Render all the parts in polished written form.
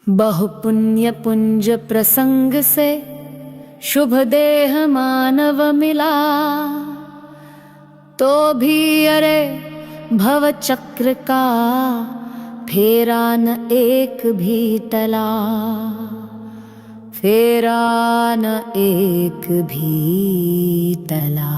बहुपुण्य पुंज प्रसंग से शुभ देह मानव मिला, तो भी अरे भव चक्र का फेरा न एक भी टला, फेरा न एक भी टला।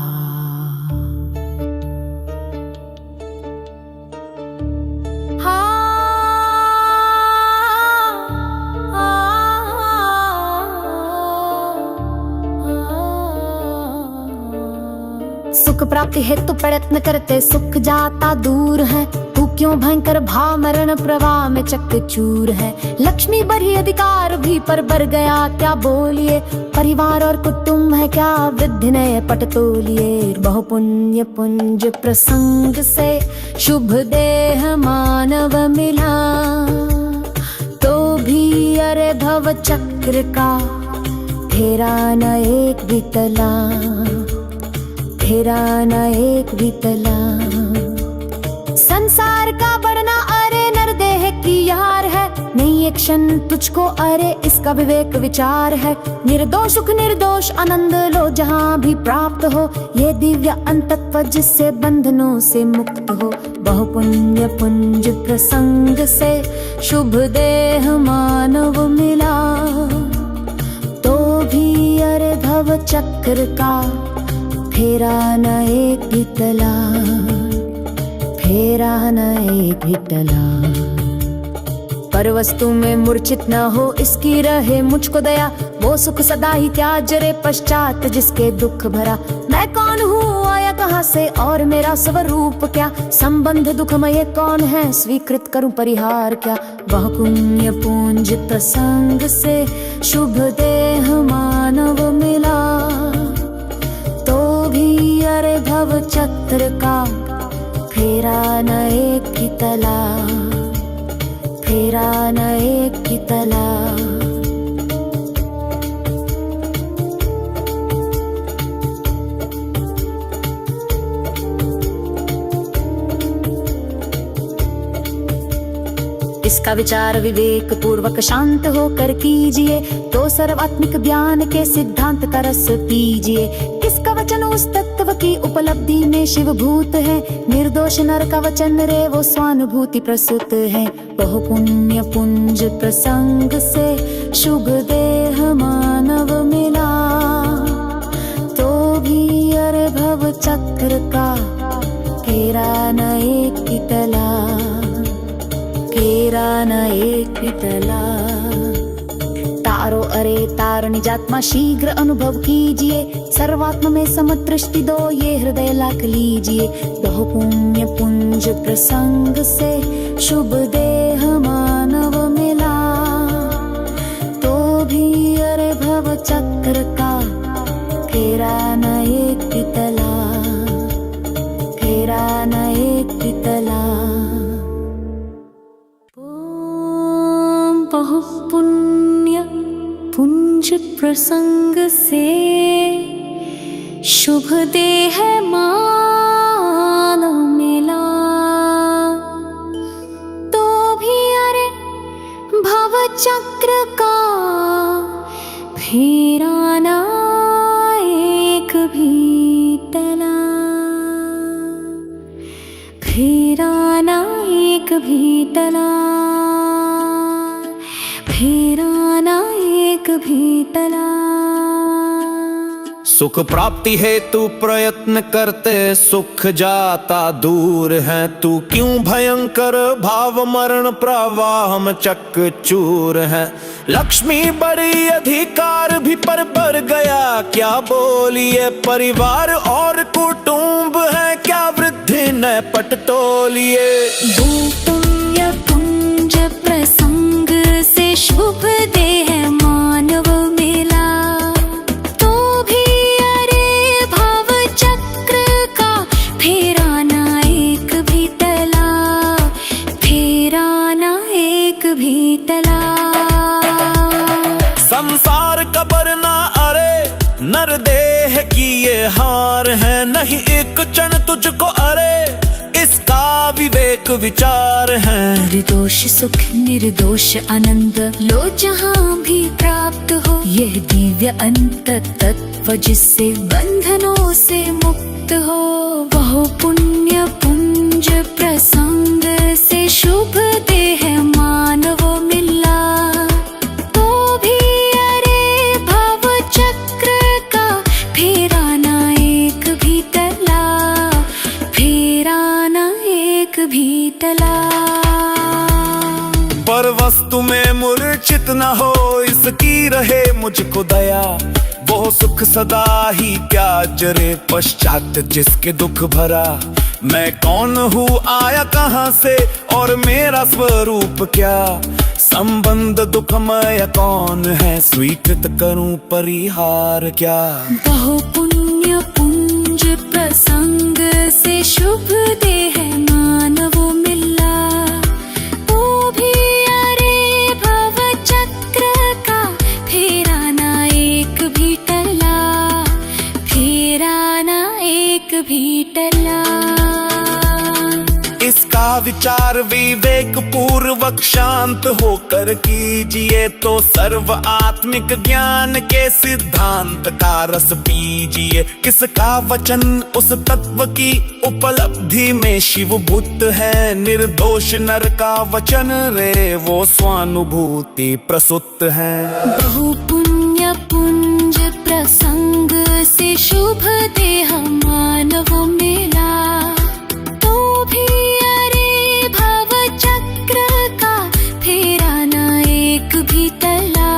सुख प्राप्ति हेतु प्रयत्न करते सुख जाता दूर है, तू क्यों भयंकर भाव मरण प्रवाह में चकचूर है। लक्ष्मी बढ़ी अधिकार भी पर बढ़ गया क्या बोलिए, परिवार और कुटुंब है क्या वृद्धि ने पट तोलिए। बहुपुण्य पुंज प्रसंग से शुभ देह मानव मिला, तो भी अरे भव चक्र का फेरा न एक भी टला, फेरा न एक भी टला। संसार का बढ़ना अरे नरदेह की यार है, नहीं एक क्षण तुझको अरे इसका विवेक विचार है। निर्दोष सुख निर्दोष आनंद लो जहाँ भी प्राप्त हो, ये दिव्य अंतत्व जिससे बंधनों से मुक्त हो। बहुपुण्य पुंज प्रसंग से शुभ देह मानव मिला, तो भी अरे भव चक्र का फेरा न एक भी टला, फेरा न एक भी टला। पर वस्तु में मूर्छित न हो इसकी रहे मुझको दया, वो सुख सदा ही त्याज रे पश्चात जिसके दुख भरा। मैं कौन हूँ आया कहाँ से और मेरा स्वरूप क्या, संबंध दुखमय कौन है स्वीकृत करूं परिहार क्या। बहुपुण्य पुंज प्रसंग से शुभ देह मानव मिला, भी अरे भव चक्र का फेरा न एक भी टला, फेरा न एक भी टला। इसका विचार विवेक पूर्वक शांत होकर कीजिए, तो सर्वात्मिक ज्ञान के सिद्धांत का रस पीजिए। किसका वचन उस तत्व की उपलब्धि में शिवभूत है, निर्दोष नर का वचन रे वो स्वानुभूति प्रसूत है। बहुपुण्य पुंज प्रसंग से शुभ देह मानव मिला, तो भी अरे भव चक्र का फेरा न एक भी टला, फेरा न एक भी टला। तारो अरे तार निजात्मा शीघ्र अनुभव कीजिए, सर्वात्म में समदृष्टि दो ये हृदय लाख लीजिए। बहुपुण्य पुंज प्रसंग से शुभ देह मानव मिला, तो भी अरे भव चक्र का फेरा न एक भी टला, फेरा न एक भी टला। बहुपुण्य पुंज प्रसंग से शुभ देह मानव मिला, तो भी अरे भव चक्र का फेरा न एक भी टला, फेरा न एक भी टला, फेरा न एक भी टला। सुख प्राप्ति हेतु प्रयत्न करते सुख जाता दूर है, तू क्यों भयंकर भाव मरण प्रवाह में चकचूर है। लक्ष्मी बड़ी अधिकार भी पर बढ़ गया क्या बोलिए, परिवार और कुटुंब है क्या वृद्धि न पट तोलिए। बहुपुण्य पुंज प्रसंग से शुभ देह मानव मिला, तो भी अरे भव चक्र का फेरा न एक भी टला, फेरा न एक भी टला। संसार का बढ़ना अरे नरदेह की ये हार है, नहीं एक क्षण तुझको अरे इस इसका विवेक विचार है। निर्दोष सुख निर्दोष आनंद लो जहाँ भी प्राप्त हो, यह दिव्य अंत तत्व जिससे बंधनों से मुक्त हो। वह पुण्य पुंज प्रसंग से शुभ देह मानव मिला, तो भी अरे भव चक्र का फेरा ना एक भी टला, फेरा ना एक भी टला। पर वस्तु में मूर्छित न हो, इसकी रहे मुझको दया। वो सुख सदा ही क्या जरे पश्चात जिसके दुख भरा। मैं कौन हूँ, आया कहाँ से, और मेरा स्वरूप क्या। संबंध दुखमय कौन है, स्वीकृत करूं परिहार क्या। बहु पुण्य पुंज प्रसंग से शुभ देह मानव मिला, तो भी अरे भव चक्र का फेरा ना एक भी टला, फेरा ना एक भी टला। इसका विचार विवेक पूर्वक शांत होकर कीजिए, तो सर्व आत्मिक ज्ञान के सिद्धांत का रस पीजिए। किसका वचन उस तत्व की उपलब्धि में शिव भूत है। निर्दोष नर का वचन रे वो स्वानुभूति प्रसुत है। बहु पुण्य पुंज प्रसंग से शुभ देह मानव मिला, तो भी अरे भव चक्र का फेरा ना एक भी टला,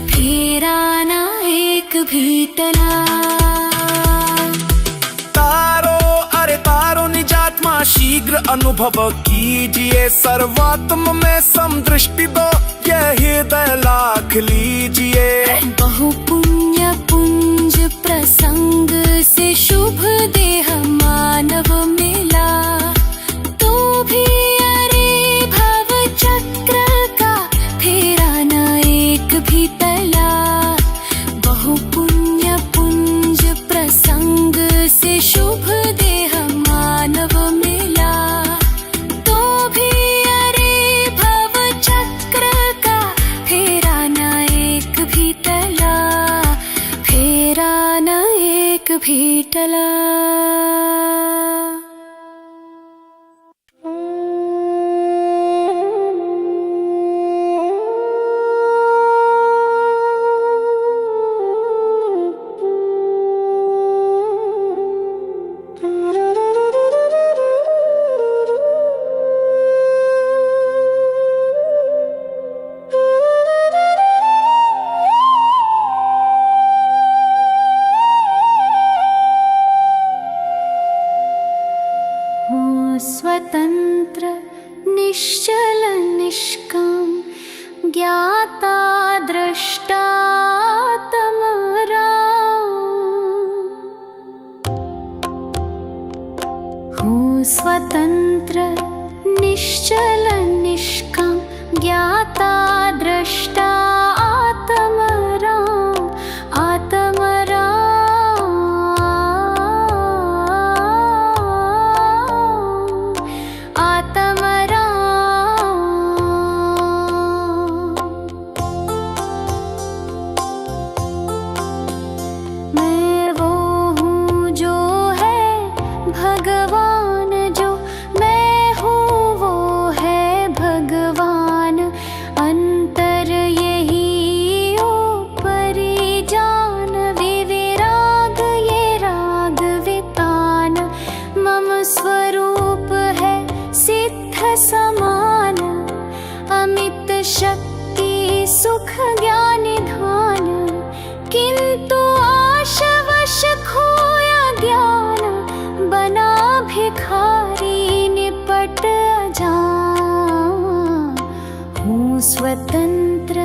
फेरा ना एक भी टला। तारो निजात्मा शीघ्र अनुभव कीजिए। सर्वात्म में समदृष्टि दो, यह हृदय लाख लीजिए। बहु पुण्य पुंज प्रसंग से शुभ देह मानव मिला, तो भी अरे भव चक्र का फेरा ना एक भी टला। बहु पुण्य पुंज प्रसंग से शुभ देह मानव मिला, तो भी अरे भव चक्र का फेरा ना एक भी टला, फेरा ना एक भी टला। स्वतंत्र निश्चल निष्काम ज्ञाता दृष्टा तमराम। हूँ स्वतंत्र निश्चल निष्काम ज्ञाता दृष्टा आत्मराम, आत्मराम। मैं वो हूँ जो है भगवान, जो मैं हूँ वो है भगवान। अंतर यही ऊपरी जान, विविराग ये राग वितान। मम स्वरूप है सिद्ध समान, अमित शक्ति सुख ज्ञान निधान। किंतु आशवश खोया ज्ञान, बना भिखारी निपट अजान। हूँ स्वतंत्र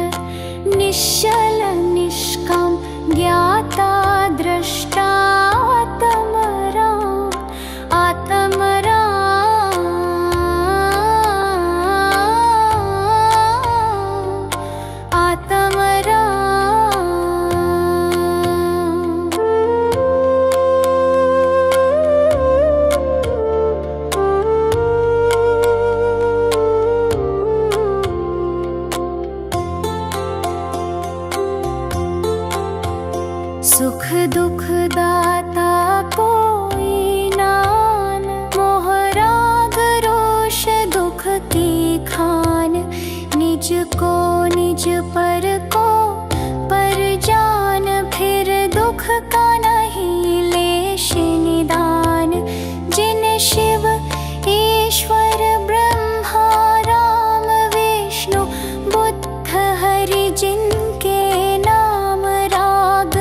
निश्चल निष्काम ज्ञाता दृष्टा आत्मराम, आत्मराम। आत्मराम। सुख दुख दाता कोई नान, मोह राग रोष दुख की खान। निज को निज पर को पर जान, फिर दुख का नहीं लेश निदान। जिन शिव ईश्वर ब्रह्मा राम विष्णु बुद्ध हरि, जिनके नाम राग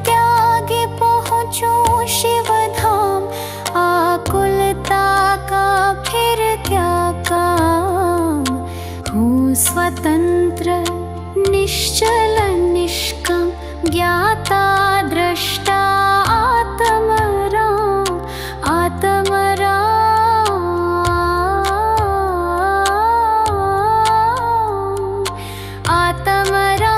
त्यागे पहुँचो शिव धाम। आकुलता का फिर क्या काम, हूँ स्वतंत्र निश्चल निष्कम, ज्ञाता दृष्टा आत्मराम। आत्मराम आत्मराम।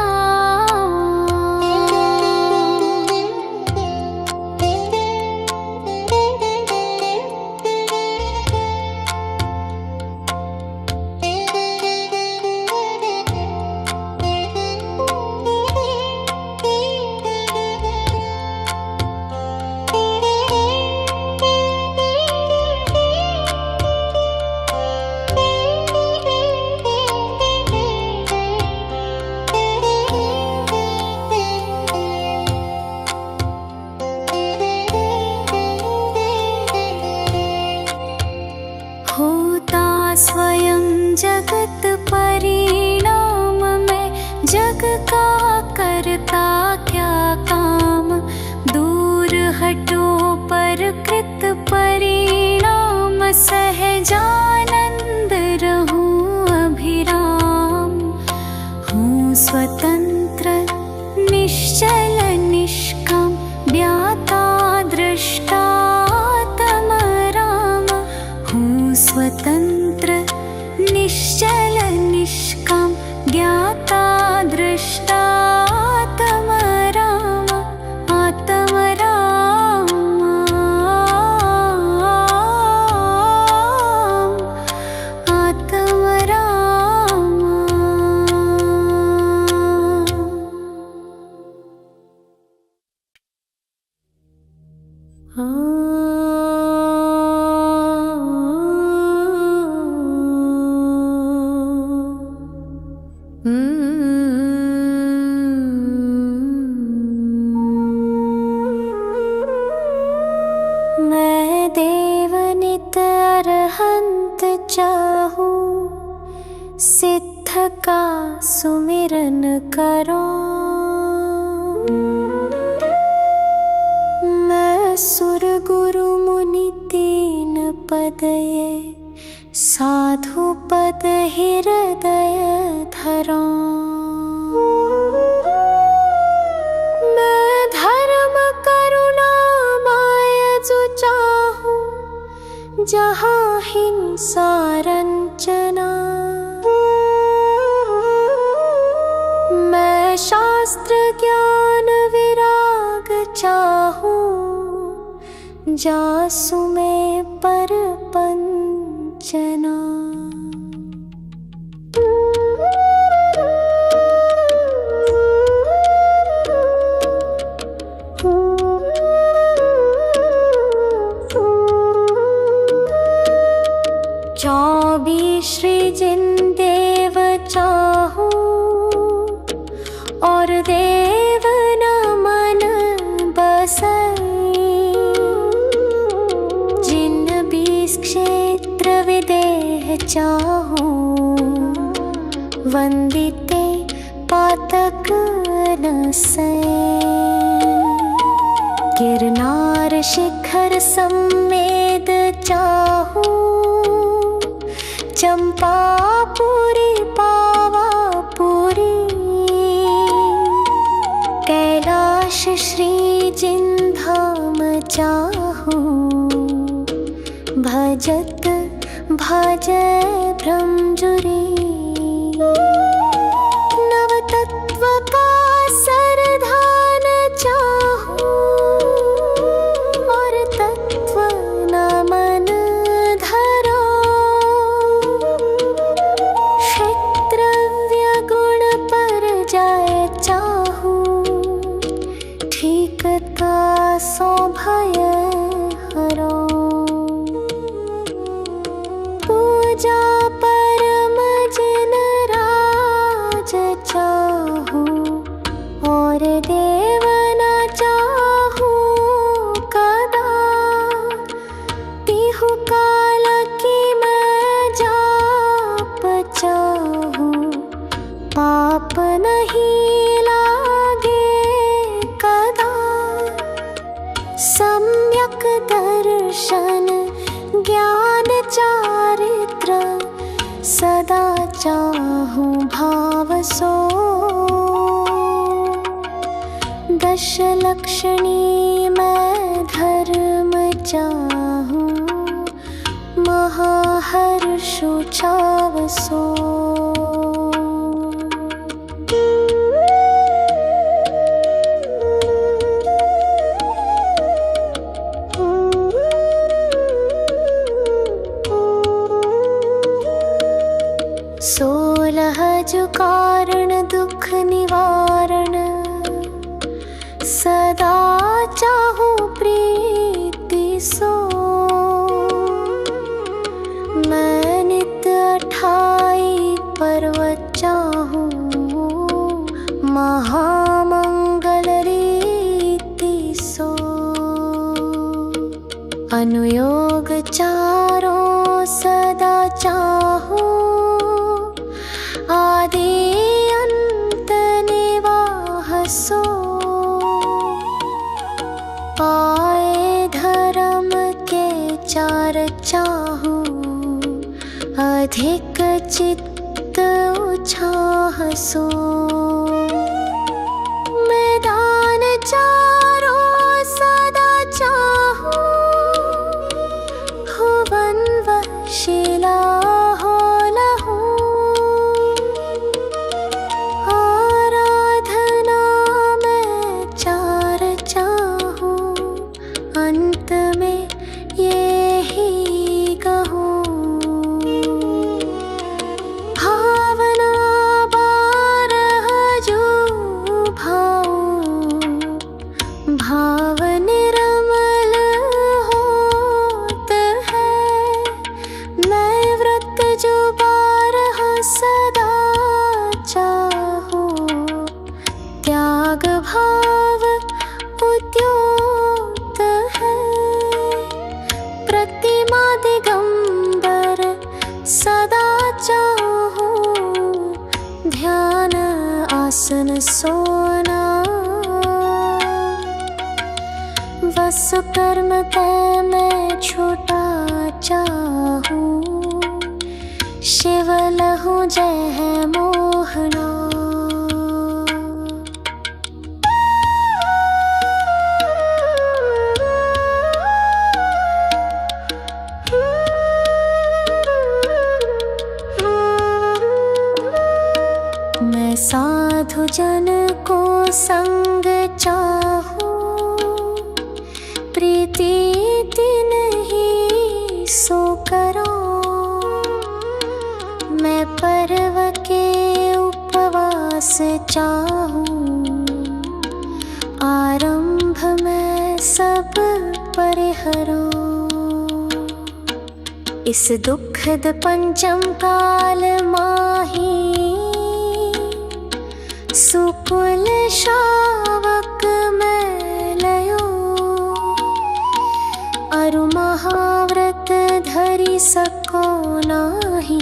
होता स्वयं जगत परिणाम में, जग का करता क्या काम। दूर हटो पर कृत परिणाम, सहजानंद रहूं अभिराम। हूँ स्वतंत्र निश्चल निष्काम, ज्ञाता दृष्टा आत्मराम। हूँ स्वतंत्र निश्चल निष्काम, ज्ञाता दृष्टा आत्मराम। आत्मराम मैं देवनित अरहंत चाहूं, सिद्ध का सुमिरन करो। मैं सुर गुरु मुनि तीन पद ये, साधु पद हृदय धरो। मैं धर्म करुणा माया जो चाहूं, जहाँ हिंसा रंजना। मैं शास्त्र ज्ञान विराग चाहूं, जासु में पर पंचना। चौबीस श्री जिन देव चाहूं, और देव न मन बसई। जिन 20 क्षेत्र विदेह चाहूं, वंदिते पातक न सई। गिरनार शिखर सम्मेद चाहूं, चंपापुरी पावापुरी। कैलाश श्री जिन धाम चाहूं, भजत भजय भ्रमजुरी। नव तत्व का सरधान चाहूं, और तत्व न मन धरो। क्षेत्रव्य गुण पर जाए चाहूं, ठीक चाहूं और देव न चाहूं कदा। तिहु काल की मैं जाप चाहूं, पाप नहीं लागे कदा। सम्यक दर्शन ज्ञान चारित्र सदा चाहूं भाव सो। दश लक्षणी मैं धर्म चाहूं, महाहर्षु छाव सो। सोलह जो कारण दुख निवारण, सदा चाहूं प्रीति सो। मैं नित 28 पर्वत चाहूं, महामंगल रीति सो। अनुयोग चारों सदा चाहूं, आदि अंत निवाह सो। पाए धर्म के चार चाहूं, अधिक चित्त उछाह सो। मैदान चारों सदा चाहूं, भुवन व शिला हो लहूं। आराधना में चार चाहूं, अंत में ये ही कहूं। भावना 12 जो भाऊं, भाव निर्मल होत है। मैं व्रत जो 12 सदा चाहूं, त्याग भाव उद्योत है। प्रतिमा दिगंबर सदा चाहूं, ध्यान आसन सोना। वस कर्म तय मैं छोटा चाहूं, शिव लहू जय है मोहना। मैं साधु जन को संग चाहूं, प्रीति दिन ही सो करो। मैं पर्व के उपवास चाहूं, आरंभ में सब परिहरो। इस दुखद पंचम काल माही, सुकुल शावक मैं लयो। अरु महाव्रत धरि सको नाही,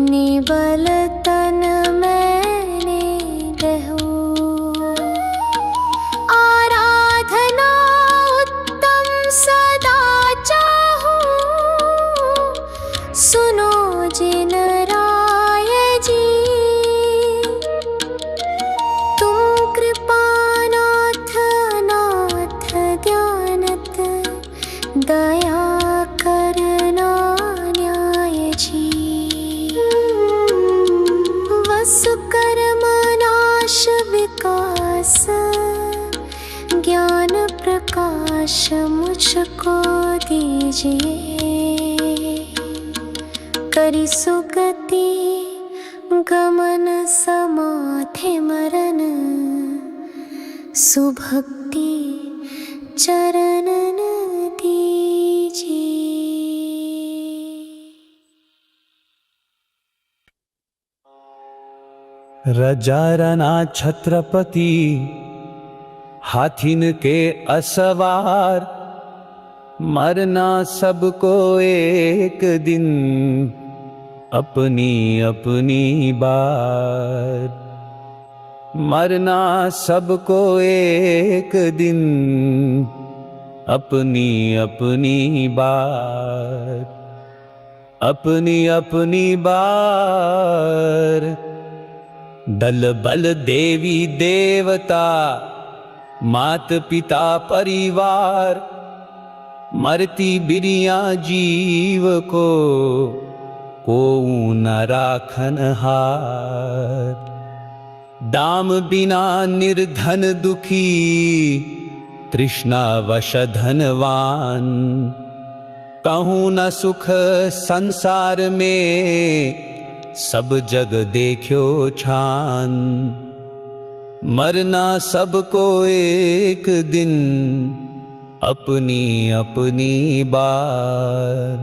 निबल तन मैंने दहो। आराधना उत्तम सदा चाहूं, सुनो जिन राय जी। तुम कृपानाथ नाथ ज्ञानत, दया करना न्याय जी। वसु कर्म नाश विकास, ज्ञान प्रकाश मुझको दीजिए। करी सुगति गमन समाधि मरण, सुभक्ति चरणन दीजिए। रजारना छत्रपति हाथीन के असवार, मरना सबको एक दिन अपनी अपनी बार। मरना सबको एक दिन अपनी अपनी बार, अपनी अपनी बार। दल बल देवी देवता मात पिता परिवार, मरती बिरिया जीव को न राखन हार। दाम बिना निर्धन दुखी, तृष्णा वश धनवान। कहूँ न सुख संसार में, सब जग देखो छान। मरना सबको एक दिन अपनी अपनी बार,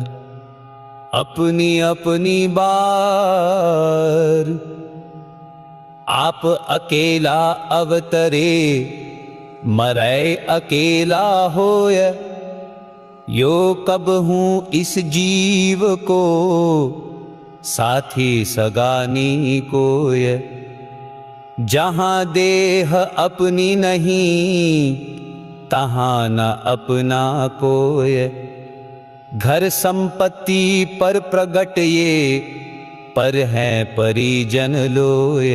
अपनी अपनी बार। आप अकेला अवतरे, मरै अकेला होय। यो कब हूँ इस जीव को, साथी सगानी कोय। जहाँ देह अपनी नहीं, तहाँ न अपना कोय। घर संपत्ति पर प्रगट ये, पर है परिजन लोय।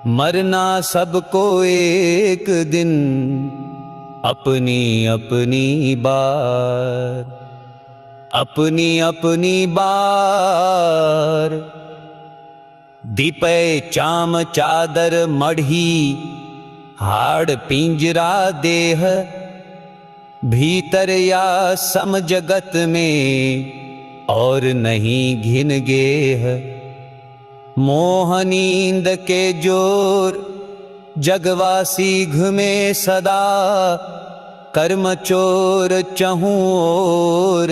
मरना सबको एक दिन अपनी अपनी बार, अपनी अपनी बार। दीपे चाम चादर मढ़ी, हाड़ पिंजरा देह। भीतर या सम जगत में, और नहीं घिन गेह। मोह नींद के जोर, जगवासी घुमे सदा। कर्म चोर चहूँ ओर,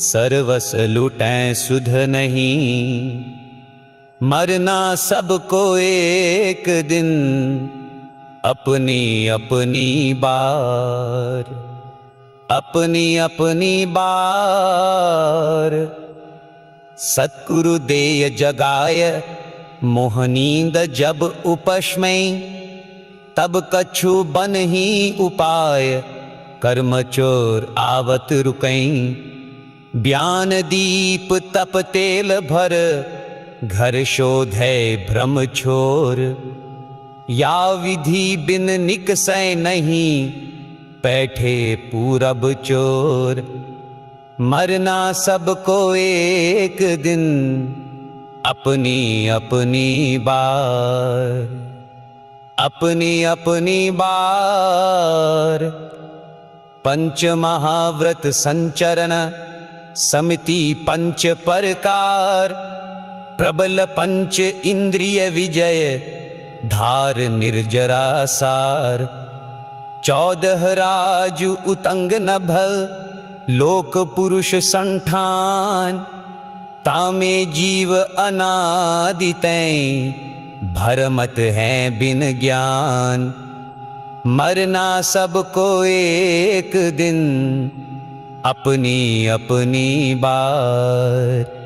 सर्वस लुटैं सुध नहीं। मरना सबको एक दिन अपनी अपनी बार, अपनी अपनी बार। सतगुरु देय जगाय, मोह नींद जब उपशमय। तब कछु बन ही उपाय, कर्म चोर आवत रुकई। ब्यान दीप तप तेल भर, घर शोधे भ्रम छोर। या विधि बिन निकसै नहीं, बैठे पूरब चोर। मरना सबको एक दिन अपनी अपनी बार, अपनी अपनी बार। पंच महाव्रत संचरण, समिति पंच परकार। प्रबल पंच इंद्रिय विजय, धार निर्जरा सार। 14 राजु उतंग नभल, लोक पुरुष संठान। तामे जीव अनादितैं, भरमत हैं बिन ज्ञान। मरना सबको एक दिन अपनी अपनी बार,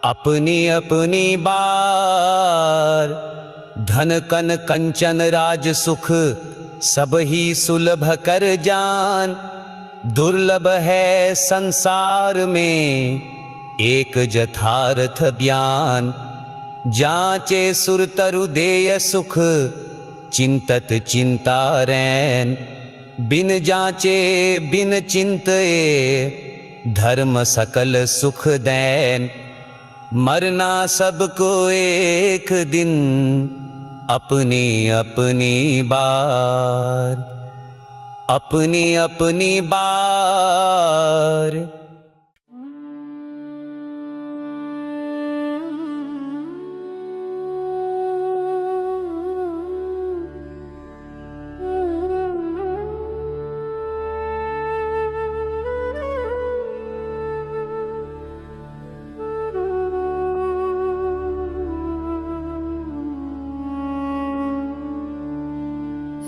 अपनी अपनी बार। धन कन कंचन राज सुख, सब ही सुलभ कर जान। दुर्लभ है संसार में, एक यथार्थ ज्ञान। जांचे सुर तरु देय सुख, चिंतत चिंता रैन। बिन जांचे बिन चिंते, धर्म सकल सुख दैन। मरना सबको एक दिन अपनी अपनी बार, अपनी अपनी बार।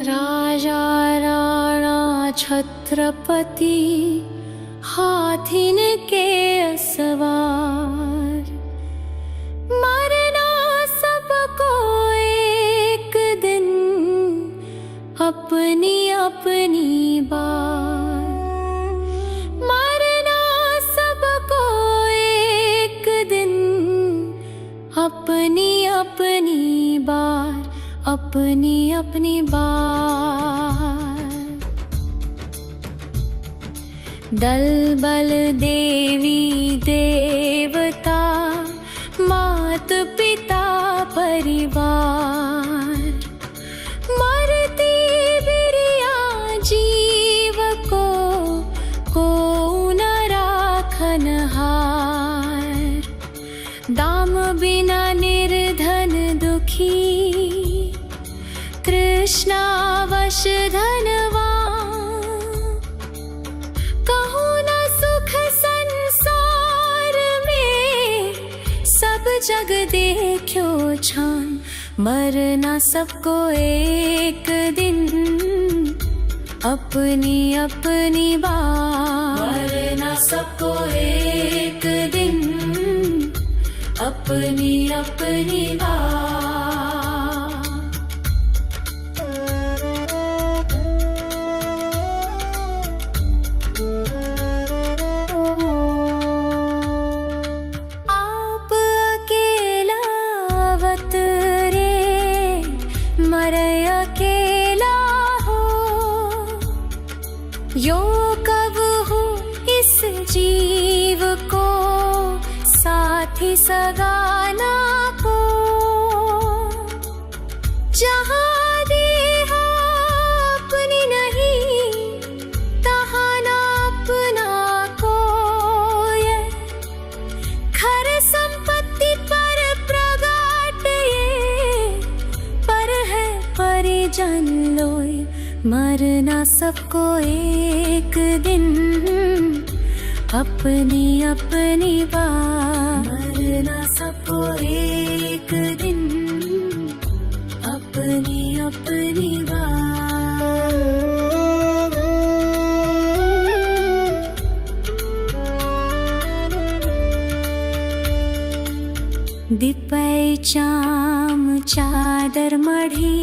राजा राणा छत्रपति हाथिन के सवार, मरना सबको एक दिन अपनी अपनी बार। मरना सबको एक दिन अपनी अपनी बार, अपनी अपनी बार। दल बल देवी देवता मात पिता परिवार, मरती बिरिया जीव को न राखन हार। दाम बिना निर्धन दुखी, कृष्णावश धनवान। कहूँ न सुख संसार में, सब जग देखो छान। मरना सबको एक दिन अपनी अपनी बार। मरना सबको एक दिन अपनी अपनी बार। आप अकेला अवतरे, मरे अकेला हो। यो कब हो इस जीव को साथी सगाना को। जहाँ देहा अपनी नहीं, तहाँ ना अपना कोई। घर संपत्ति पर प्रगाट ये, पर है परिजन लोय। मरना सबको एक दिन अपनी अपनी बार। मरना सबको एक दिन अपनी अपनी बार। दिपै चाम चादर मढ़ी,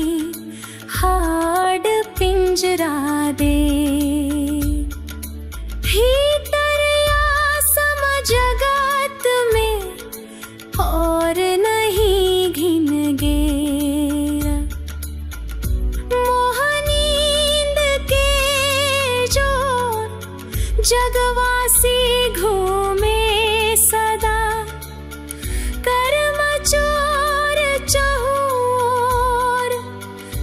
हाड पिंजरा दे। भीतर आसम जगत में और नहीं घिन गेरा। मोह नींद के जोर जगवासी घूमे सदा। कर्म चोर चहूर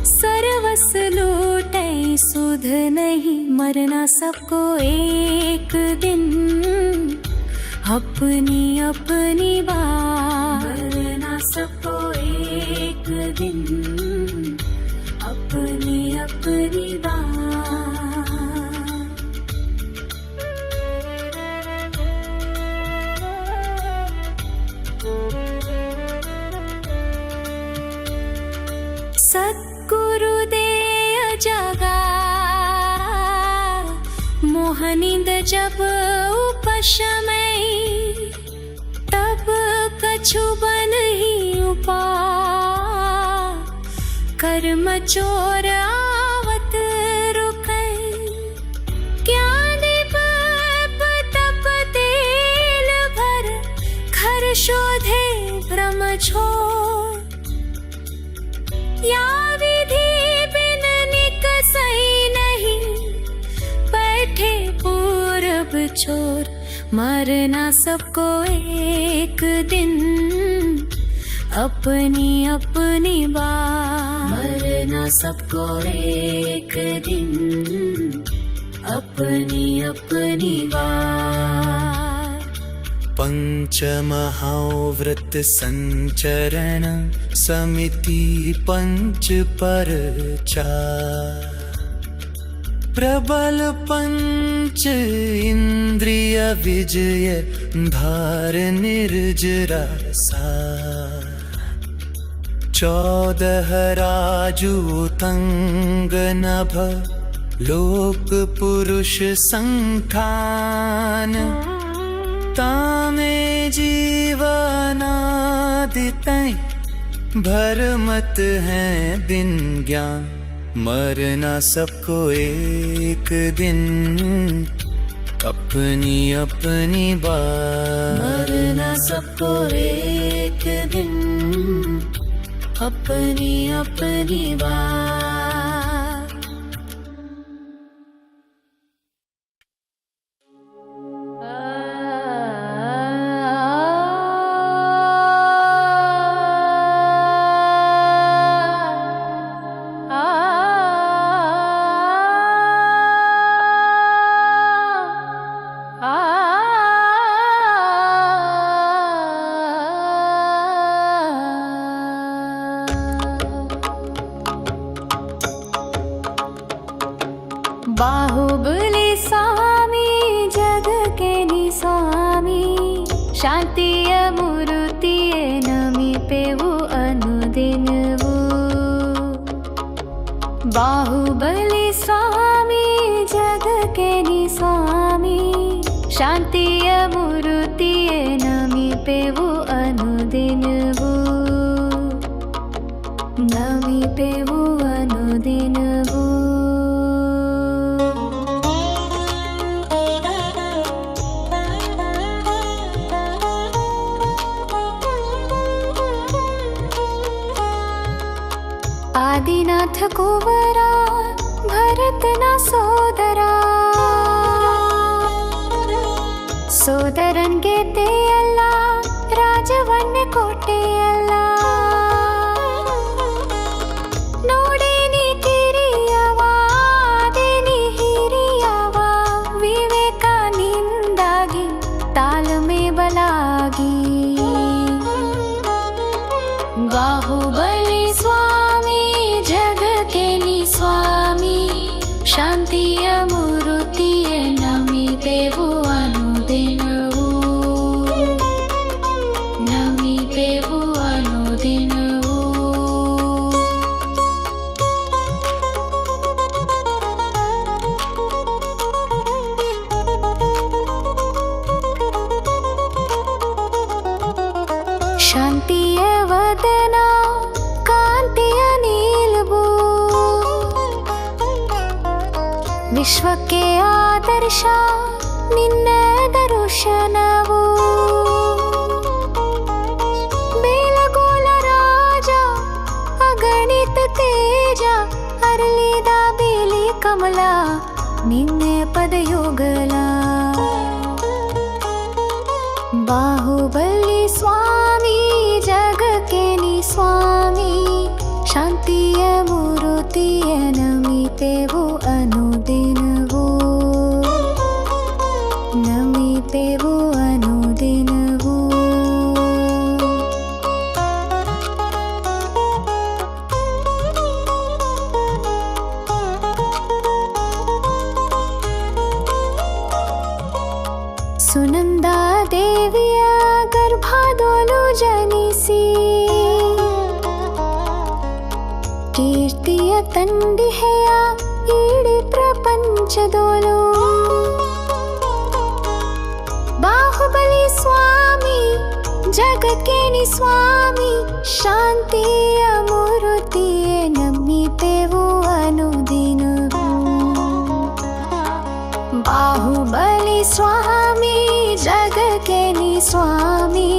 सर्वस लूटे सुध नहीं। मरना सबको एक दिन अपनी अपनी बार। मरना सबको एक दिन अपनी अपनी बार। सद्गुरुदेव जगा मोहनिंद जब उपशमय। तब कछु बन ही उपाय, कर्म चोर आवत रुकै। ज्ञान तप तेल भर, घर शोधे भ्रम छोड़। या विधि बिन निकसै नहीं, बैठे पूरब छोर। मरना सबको एक दिन अपनी अपनी बार। मरना सबको एक दिन अपनी अपनी बार। पंचमहाव्रत संचरण समिति पंच पर चार। प्रबल पंच इंद्रिय विजय धार निर्जरा सार। 14 राजूतंग नभ लोक पुरुष संखान तामे जीवनादितै भरमत है बिन ज्ञान मरना सबको एक दिन अपनी अपनी बात मरना सबको एक दिन अपनी अपनी बात। बाहुबली स्वामी जग के नि स्वामी शांति मूर्ति नमी पेवु अनुदिन वो। बाहुबली स्वामी जग के नि स्वामी शांति मूर्ति नमी पेवु अनुदिन वो नमी पेवु अनुदिन वो। आदिनाथ कुंवरा भरत ना सोदरा सोदरन गेते अल्ला राजवन कोटे अल्ला नोडेनी ಕಿರಿಯವಾ ದೇನಿ ಹಿರಿಯವಾ ವಿವೇಕಾನಿಂದಾಗಿ ತಾಳ್ಮೆ ಬಲಾಗಿ बाहुबली स्वामी जग के नि स्वामी शांति मूर्ति नमी पेवु अनुदिनवु नमी पेवु अनुदिनवु। शांतिय वदना कांतिय नीलबू विश्व के आदर्श निन्न दर्शनवू बेलगोल राज अगणित तेज अरलिದ बेली कमल निन्ने पदयुगला बाहुबली स्वामी जग के नि स्वामी शांतिय मूर्तिय नमितेवु अनुदिनवु नमितेवु अनुदिनवु। सुनंदा देविय गर्भादोलु जनिसी ಕೀರ್ತಿಯ ತಂದಿಹೆಯ ಇಡೀ ಪ್ರಪಂಚದೋಲು ಬಾಹುಬಲಿ ಸ್ವಾಮಿ ಜಗಕ್ಕೆ ನಿ ಸ್ವಾಮಿ ಶಾಂತಿಯ ಮೂರ್ತಿಯೇ ನಮ್ಮಿತೆವು ಅನುದಿನವೂ ಬಾಹುಬಲಿ ಸ್ವಾಮಿ ಜಗಕ್ಕೆ ನಿ ಸ್ವಾಮಿ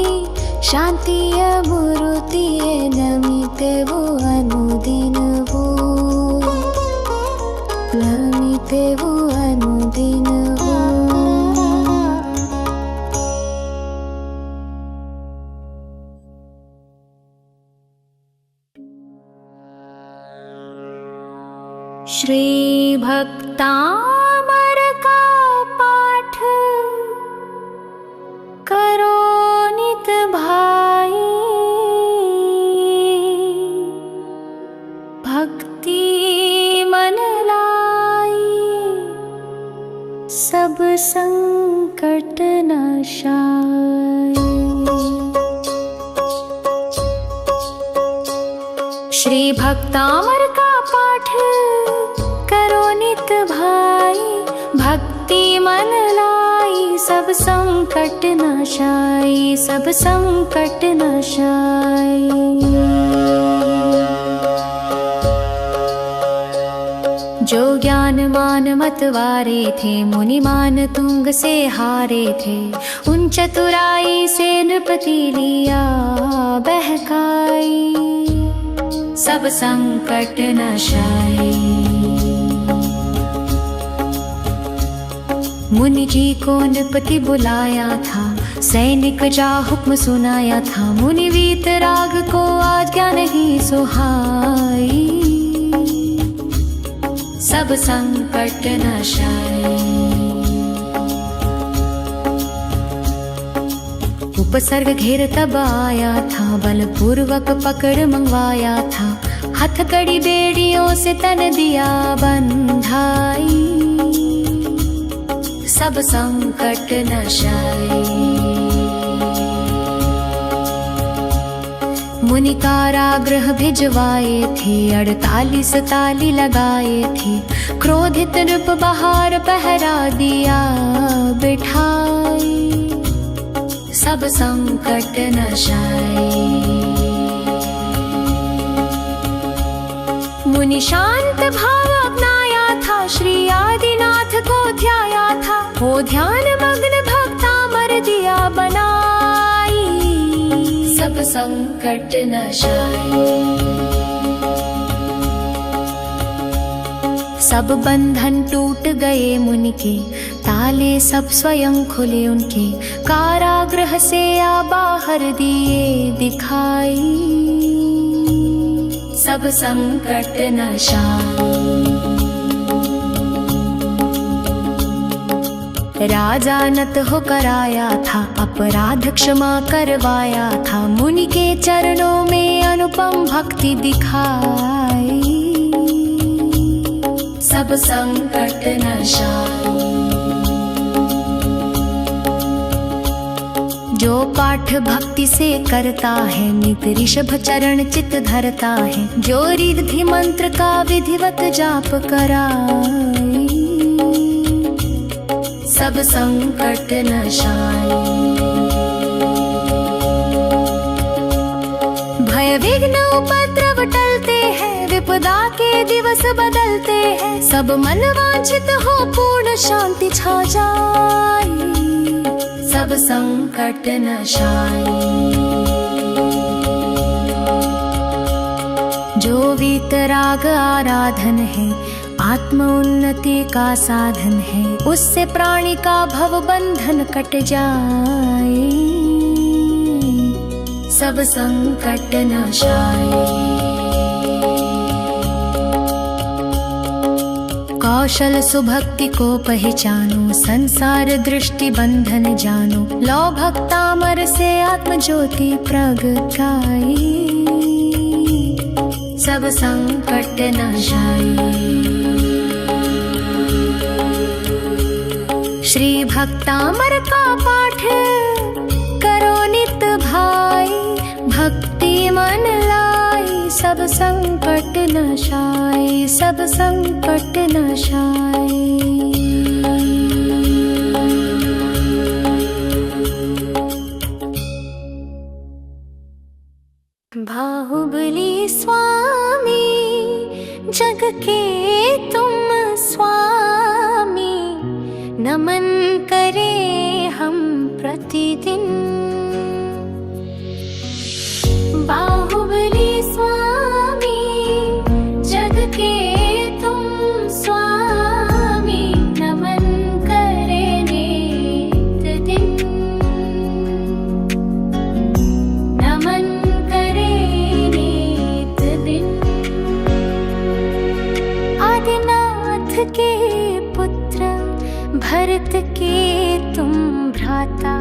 ಶಾಂತಿಯ ಮೂರ್ತಿಯೇ ನಮಿತೆವು अनुदिनवु नमितेवु अनुदिनवु। श्री भक्तामर का पाठ करो नित भाई भक्ति मन लाई सब संकट नाशाय। श्री भक्तामर का पाठ करो नित भाई, भक्ति मन लाई सब संकट नाशाई, सब संकट नाशाई। जो ज्ञान मान मतवारे थे, मुनि मान तुंग से हारे थे, उन चतुराई से नृपति लिया बहकाई, सब संकट नाशाई। मुनि जी को नृपति बुलाया था, सैनिक जा हुक्म सुनाया था, मुनि वीतराग को आज्ञा नहीं सुहाई, सब संकट नाशाई। उपसर्ग घेर तब आया था, बलपूर्वक पकड़ मंगवाया था, हथकड़ी बेड़ियों से तन दिया बंधाई, सब संकट नाशाई। मुनि कारागृह भिजवाए थे, 48 ताली लगाए थे, क्रोधित नृप बाहर पहरा दिया बिठाई, सब संकट नाशाई। मुनि शांत भाव अपनाया था, श्री आदिनाथ को ध्याया था, वो ध्यान मग्न भक्तामर दिया बनाई, सब संकट नाशाई। सब बंधन टूट गए मुनि के, ताले सब स्वयं खुले उनके, कारागृह से आ बाहर दिए दिखाई, सब संकट नाशाई। राजा नत होकर आया था, अपराध क्षमा करवाया था, मुनि के चरणों में अनुपम भक्ति दिखाई, सब संकट नाशाई। जो पाठ भक्ति से करता है, नित ऋषभ चरण चित धरता है, जो रिद्धि मंत्र का विधिवत जाप कराई, सब संकट नाशाई। भय विघ्न उपद्रव टलते हैं, विपदा के दिवस बदलते हैं, सब मन वांछित हो पूर्ण शांति छा जाए, सब संकट नाशाई। जो वीतराग आराधन है, आत्म उन्नति का साधन है, उससे प्राणी का भव बंधन कट जाए, सब संकट नाशाई। कौशल सुभक्ति को पहचानो, संसार दृष्टि बंधन जानो, लो भक्तामर से आत्म ज्योति प्रगटाई, सब संकट नाशाई। श्री भक्तामर का पाठ करो नित भाई, भक्ति मन लाई सब संकट नाशाई, सब संकट नाशाई। बाहुबली स्वामी जग के तुम स्वामी, नमन करें हम प्रतिदिन। बाहुबली स्वामी जग के तुम स्वामी, नमन करें नित दिन, नमन करें नित दिन। आदिनाथ के पुत्र भरत के तुम भ्राता,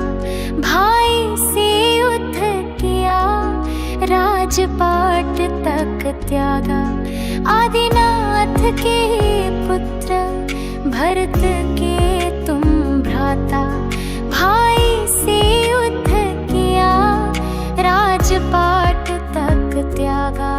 भाई से युद्ध किया राजपाट तक त्यागा। आदिनाथ के पुत्र भरत के तुम भ्राता, भाई से युद्ध किया राजपाट तक त्यागा।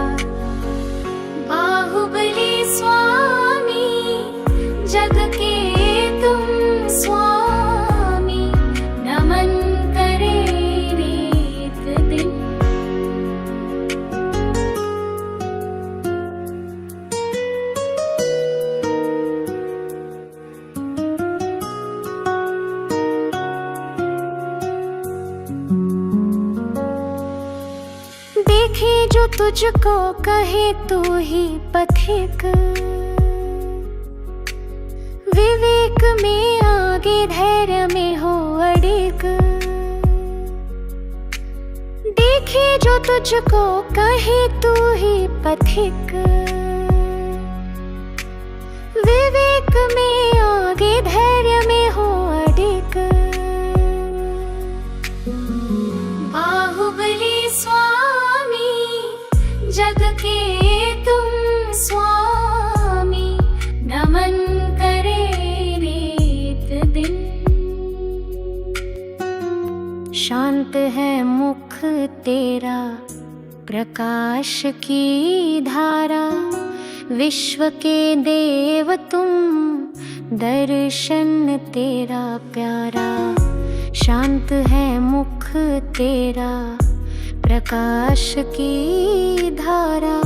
तुझको कहे तू ही पथिक, विवेक में आगे धैर्य में हो अडिग। देखे जो तुझको कहे तू ही पथिक, विवेक में आगे धैर्य में हो अडिग। बाहुबली स्वामी जग के तुम स्वामी, नमन करे नित दिन। शांत है मुख तेरा प्रकाश की धारा, विश्व के देव तुम दर्शन तेरा प्यारा। शांत है मुख तेरा प्रकाश की धारा,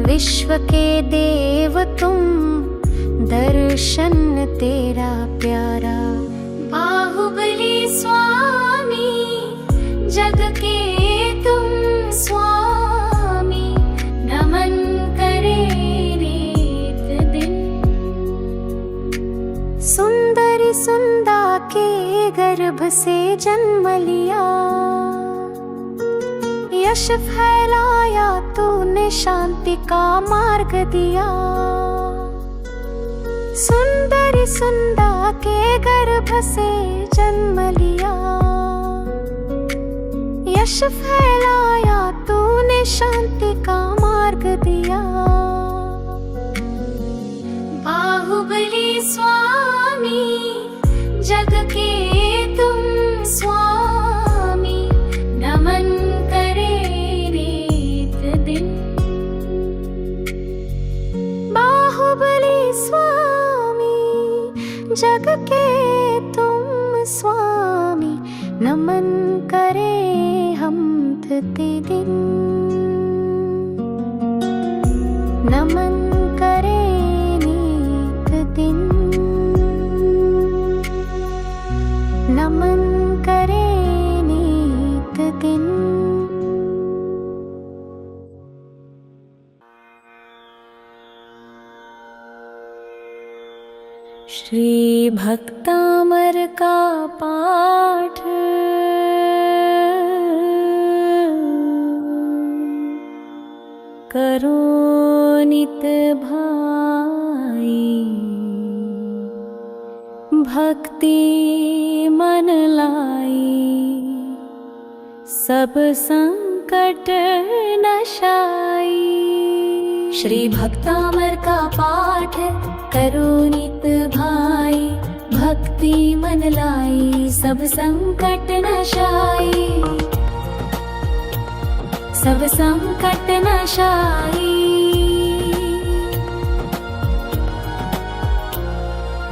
विश्व के देव तुम दर्शन तेरा प्यारा। बाहुबली स्वामी जग के तुम स्वामी, नमन करे नित दिन। सुंदरी सुंदा के गर्भ से जन्म लिया, यश फैलाया तूने शांति का मार्ग दिया। सुंदरी सुंदा के गर्भ से जन्म लिया, यश फैलाया तूने शांति का मार्ग दिया। बाहुबली स्वामी जग के तुम स्वामी, नमन करे नित दिन। बाहुबली स्वामी जग के तुम स्वामी, नमन करे हम प्रतिदिन। नमन करे नित दिन, नमन करे नित दिन। श्री भक्तामर का पाठ करो नित भाई, भक्ति मन लाई, सब संकट नशाई। श्री भक्तामर का पाठ करो नित भाई, भक्ति मन लाई, सब संकट नशाई, सब संकट नशाई।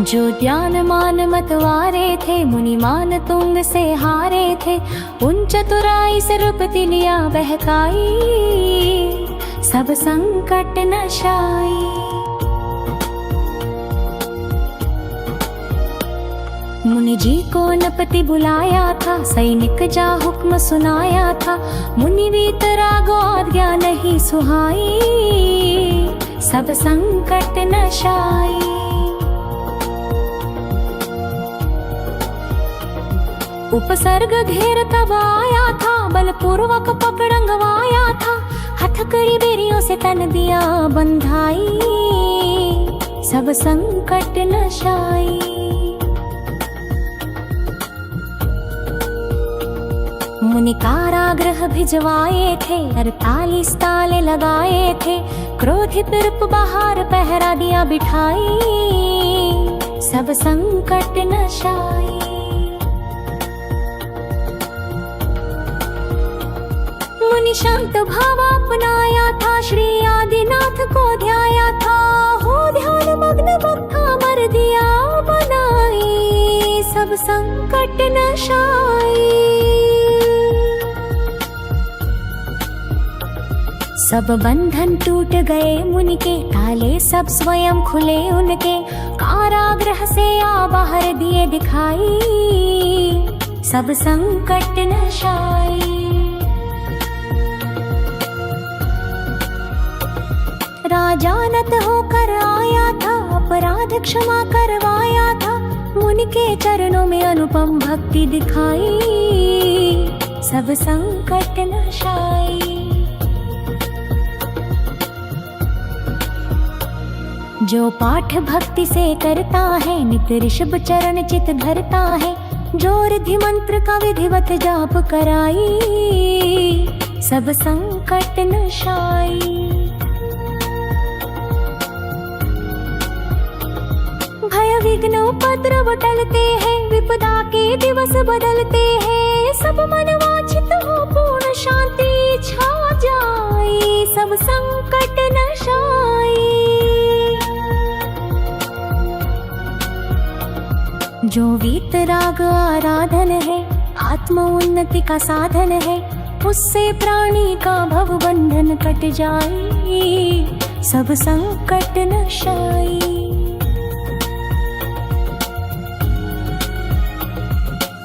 जो ध्यान मान मतवारे थे, मुनि मान तुंग से हारे थे, उन चतुराई से रूपति लिया बहकाई, सब संकट नशाई। मुनि जी को नपति बुलाया था, सैनिक जा हुक्म सुनाया था, मुनि वीतरागो आज्ञा नहीं सुहाई, सब संकट नशाई। उपसर्ग घेर तब आया था, बलपूर्वक पकड़ंगवाया था, हथकड़ी बेरियों से तन दिया बंधाई, सब संकट नशाई। मुनि कारागृह भिजवाए थे, 48 ताले लगाए थे, क्रोधित नृप बाहर पहरा दिया बिठाई, सब संकट नशाई। मुनि शांत भाव अपनाया था, श्री आदिनाथ को ध्याया था, हो ध्यान मग्न भक्तामर दिया बनाई, सब संकट नशाई। सब बंधन टूट गए मुनि के, ताले सब स्वयं खुले उनके, कारागृह से आ बाहर दिए दिखाई, सब संकट नशाई। सदा जानत होकर आया था, अपराध क्षमा करवाया था, मुनि के चरणों में अनुपम भक्ति दिखाई, सब संकट नशाई। जो पाठ भक्ति से करता है, नित ऋषभ चरण चित धरता है, जो रिद्धि मंत्र का विधिवत जाप कराई, सब संकट नशाई। भय विघ्न उपद्रव टलते हैं, विपदा के दिवस बदलते हैं, सब मन वांछित हो पूर्ण शांति छा जाए, सब संकट नशाई। जो वीतराग आराधन है, आत्म उन्नति का साधन है, उससे प्राणी का भव बंधन कट जाए, सब संकट नशाई।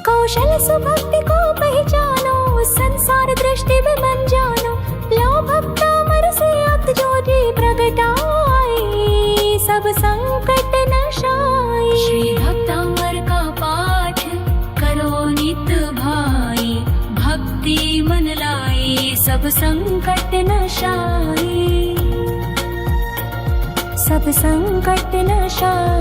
कौशल सुभक्ति को पहचानो, संसार दृष्टि में बन जानो, लो भक्ता मर से अत ज्योति प्रगटाए, सब संकट नशाई। श्री भक्तांबर का पाठ करो नित भाई, भक्ति मन लाई, सब संकट नशाई, सब संकट नशाई।